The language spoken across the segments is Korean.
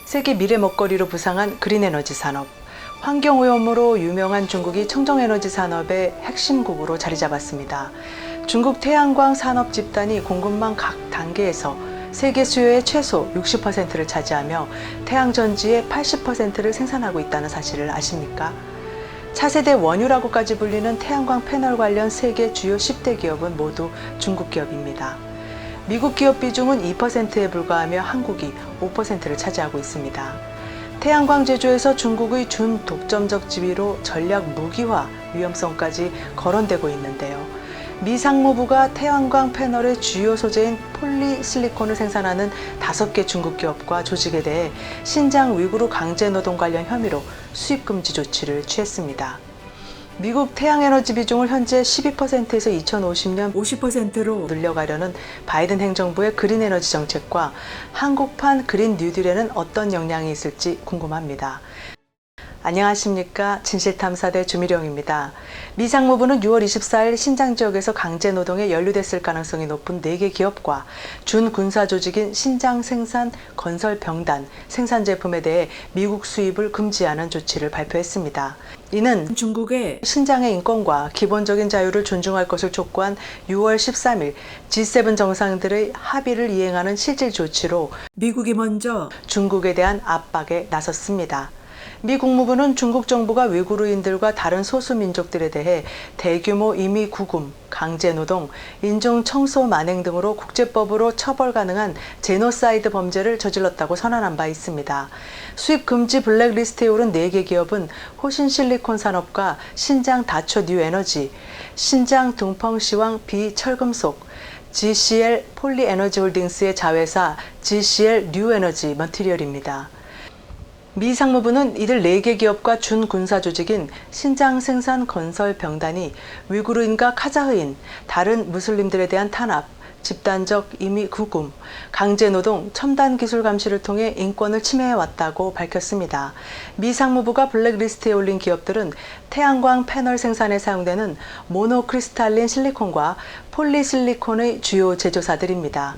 세계 미래 먹거리로 부상한 그린에너지 산업. 환경오염으로 유명한 중국이 청정에너지 산업의 핵심국으로 자리 잡았습니다. 중국 태양광 산업 집단이 공급망 각 단계에서 세계 수요의 최소 60%를 차지하며 태양전지의 80%를 생산하고 있다는 사실을 아십니까? 차세대 원유라고까지 불리는 태양광 패널 관련 세계 주요 10대 기업은 모두 중국 기업입니다. 미국 기업 비중은 2%에 불과하며 한국이 5%를 차지하고 있습니다. 태양광 제조에서 중국의 준독점적 지위로 전략 무기화 위험성까지 거론되고 있는데요. 미 상무부가 태양광 패널의 주요 소재인 폴리실리콘을 생산하는 5개 중국 기업과 조직에 대해 신장 위구르 강제노동 관련 혐의로 수입금지 조치를 취했습니다. 미국 태양에너지 비중을 현재 12%에서 2050년 50%로 늘려가려는 바이든 행정부의 그린에너지 정책과 한국판 그린 뉴딜에는 어떤 영향이 있을지 궁금합니다. 안녕하십니까. 진실탐사대 주미령입니다. 미 상무부는 6월 24일 신장 지역에서 강제노동에 연루됐을 가능성이 높은 4개 기업과 준군사 조직인 신장 생산 건설병단 생산 제품에 대해 미국 수입을 금지하는 조치를 발표했습니다. 이는 중국의 신장의 인권과 기본적인 자유를 존중할 것을 촉구한 6월 13일 G7 정상들의 합의를 이행하는 실질 조치로 미국이 먼저 중국에 대한 압박에 나섰습니다. 미 국무부는 중국 정부가 위구르인들과 다른 소수민족들에 대해 대규모 임의 구금, 강제노동, 인종 청소 만행 등으로 국제법으로 처벌 가능한 제노사이드 범죄를 저질렀다고 선언한 바 있습니다. 수입 금지 블랙리스트에 오른 4개 기업은 호신 실리콘 산업과 신장 다초 뉴에너지, 신장 둥펑시황 비철금속, GCL 폴리에너지 홀딩스의 자회사 GCL 뉴에너지 머티리얼입니다. 미 상무부는 이들 4개 기업과 준군사 조직인 신장 생산 건설 병단이 위구르인과 카자흐인, 다른 무슬림들에 대한 탄압, 집단적 임의 구금, 강제노동, 첨단 기술 감시를 통해 인권을 침해해왔다고 밝혔습니다. 미 상무부가 블랙리스트에 올린 기업들은 태양광 패널 생산에 사용되는 모노크리스탈린 실리콘과 폴리실리콘의 주요 제조사들입니다.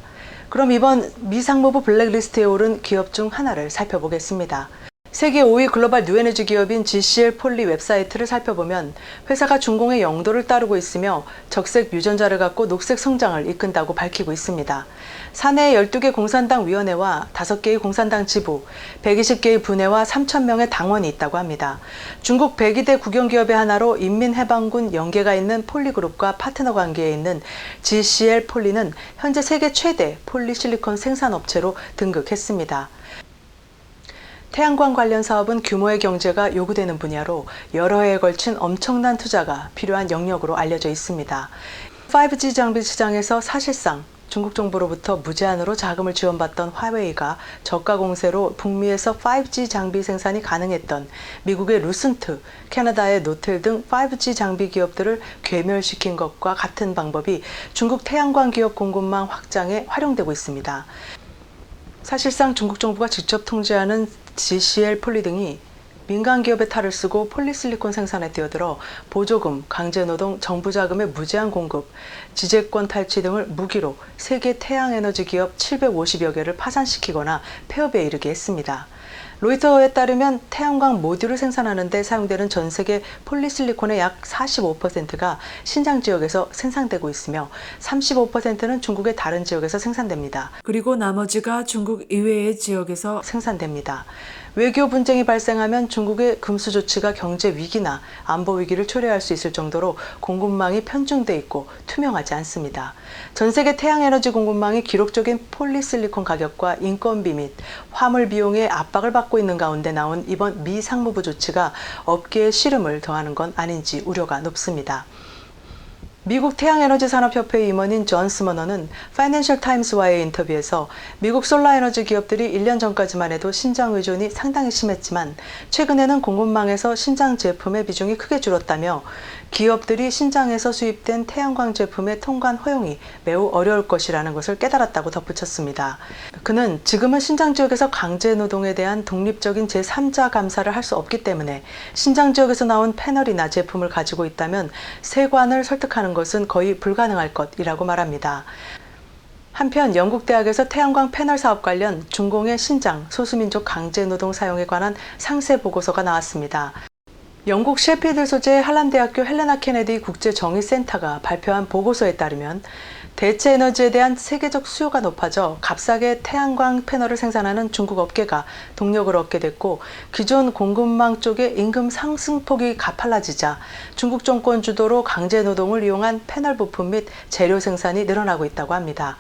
그럼 이번 미 상무부 블랙리스트에 오른 기업 중 하나를 살펴보겠습니다. 세계 5위 글로벌 뉴에너지 기업인 GCL 폴리 웹사이트를 살펴보면 회사가 중공의 영도를 따르고 있으며 적색 유전자를 갖고 녹색 성장을 이끈다고 밝히고 있습니다. 사내에 12개 공산당 위원회와 5개의 공산당 지부, 120개의 분회와 3,000명의 당원이 있다고 합니다. 중국 102대 국영기업의 하나로 인민해방군 연계가 있는 폴리그룹과 파트너 관계에 있는 GCL 폴리는 현재 세계 최대 폴리실리콘 생산업체로 등극했습니다. 태양광 관련 사업은 규모의 경제가 요구되는 분야로 여러 해에 걸친 엄청난 투자가 필요한 영역으로 알려져 있습니다. 5G 장비 시장에서 사실상 중국 정부로부터 무제한으로 자금을 지원받던 화웨이가 저가 공세로 북미에서 5G 장비 생산이 가능했던 미국의 루슨트, 캐나다의 노텔 등 5G 장비 기업들을 괴멸시킨 것과 같은 방법이 중국 태양광 기업 공급망 확장에 활용되고 있습니다. 사실상 중국 정부가 직접 통제하는 GCL 폴리 등이 민간 기업의 탈을 쓰고 폴리실리콘 생산에 뛰어들어 보조금, 강제노동, 정부 자금의 무제한 공급, 지재권 탈취 등을 무기로 세계 태양에너지 기업 750여 개를 파산시키거나 폐업에 이르게 했습니다. 로이터에 따르면 태양광 모듈을 생산하는 데 사용되는 전 세계 폴리실리콘의 약 45%가 신장 지역에서 생산되고 있으며 35%는 중국의 다른 지역에서 생산됩니다. 그리고 나머지가 중국 이외의 지역에서 생산됩니다. 외교 분쟁이 발생하면 중국의 금수 조치가 경제 위기나 안보 위기를 초래할 수 있을 정도로 공급망이 편중돼 있고 투명하지 않습니다. 전 세계 태양에너지 공급망이 기록적인 폴리실리콘 가격과 인건비 및 화물 비용의 압박을 받고 있는 가운데 나온 이번 미 상무부 조치가 업계에 시름을 더하는 건 아닌지 우려가 높습니다. 미국 태양에너지 산업협회 임원인 존 스머너는 파이낸셜 타임스와의 인터뷰에서 미국 솔라에너지 기업들이 1년 전까지만 해도 신장 의존이 상당히 심했지만 최근에는 공급망에서 신장 제품의 비중이 크게 줄었다며 기업들이 신장에서 수입된 태양광 제품의 통관 허용이 매우 어려울 것이라는 것을 깨달았다고 덧붙였습니다. 그는 지금은 신장 지역에서 강제 노동에 대한 독립적인 제3자 감사를 할 수 없기 때문에 신장 지역에서 나온 패널이나 제품을 가지고 있다면 세관을 설득하는 것은 거의 불가능할 것이라고 말합니다. 한편 영국 대학에서 태양광 패널 사업 관련 중공의 신장, 소수민족 강제 노동 사용에 관한 상세 보고서가 나왔습니다. 영국 셰필드 소재 할람대학교 헬레나 케네디 국제정의센터가 발표한 보고서에 따르면 대체 에너지에 대한 세계적 수요가 높아져 값싸게 태양광 패널을 생산하는 중국 업계가 동력을 얻게 됐고, 기존 공급망 쪽의 임금 상승폭이 가팔라지자 중국 정권 주도로 강제 노동을 이용한 패널 부품 및 재료 생산이 늘어나고 있다고 합니다.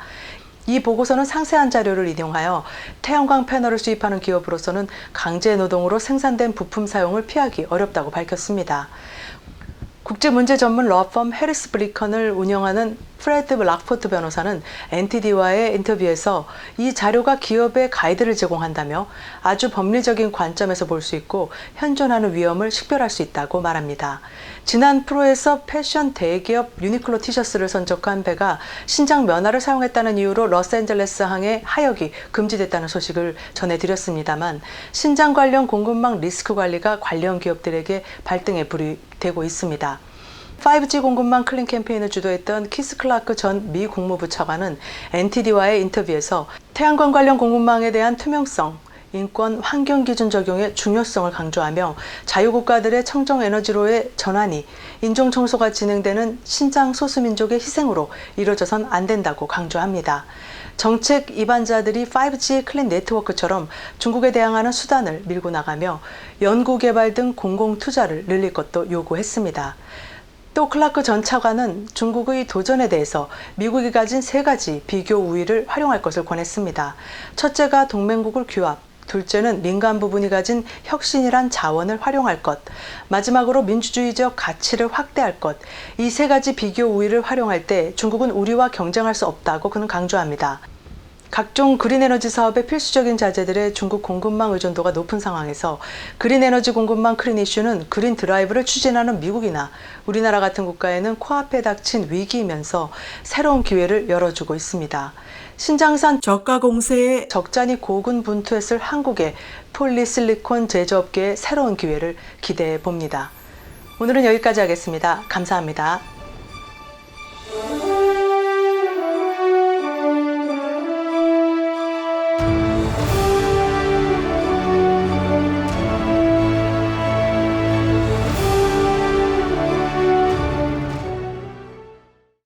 이 보고서는 상세한 자료를 인용하여 태양광 패널을 수입하는 기업으로서는 강제 노동으로 생산된 부품 사용을 피하기 어렵다고 밝혔습니다. 국제문제 전문 러펌 해리스 브리컨을 운영하는 프레드 락포트 변호사는 NTD와의 인터뷰에서 이 자료가 기업에 가이드를 제공한다며 아주 법리적인 관점에서 볼 수 있고 현존하는 위험을 식별할 수 있다고 말합니다. 지난 프로에서 패션 대기업 유니클로 티셔츠를 선적한 배가 신장 면화를 사용했다는 이유로 로스앤젤레스 항해 하역이 금지됐다는 소식을 전해드렸습니다만, 신장 관련 공급망 리스크 관리가 관련 기업들에게 발등에 불이 되고 있습니다. 5G 공급망 클린 캠페인을 주도했던 키스 클라크 전 미 국무부 차관은 NTD와의 인터뷰에서 태양광 관련 공급망에 대한 투명성, 인권, 환경 기준 적용의 중요성을 강조하며 자유국가들의 청정 에너지로의 전환이 인종 청소가 진행되는 신장 소수민족의 희생으로 이루어져선 안 된다고 강조합니다. 정책 입안자들이 5G 클린 네트워크처럼 중국에 대항하는 수단을 밀고 나가며 연구개발 등 공공투자를 늘릴 것도 요구했습니다. 또 클라크 전 차관은 중국의 도전에 대해서 미국이 가진 3가지 비교 우위를 활용할 것을 권했습니다. 첫째가 동맹국을 규합, 둘째는 민간 부분이 가진 혁신이란 자원을 활용할 것, 마지막으로 민주주의적 가치를 확대할 것. 이 3가지 비교 우위를 활용할 때 중국은 우리와 경쟁할 수 없다고 그는 강조합니다. 각종 그린에너지 사업의 필수적인 자재들의 중국 공급망 의존도가 높은 상황에서 그린에너지 공급망 클린 이슈는 그린 드라이브를 추진하는 미국이나 우리나라 같은 국가에는 코앞에 닥친 위기이면서 새로운 기회를 열어주고 있습니다. 신장산 저가 공세에 적잖이 고군분투했을 한국의 폴리실리콘 제조업계의 새로운 기회를 기대해 봅니다. 오늘은 여기까지 하겠습니다. 감사합니다.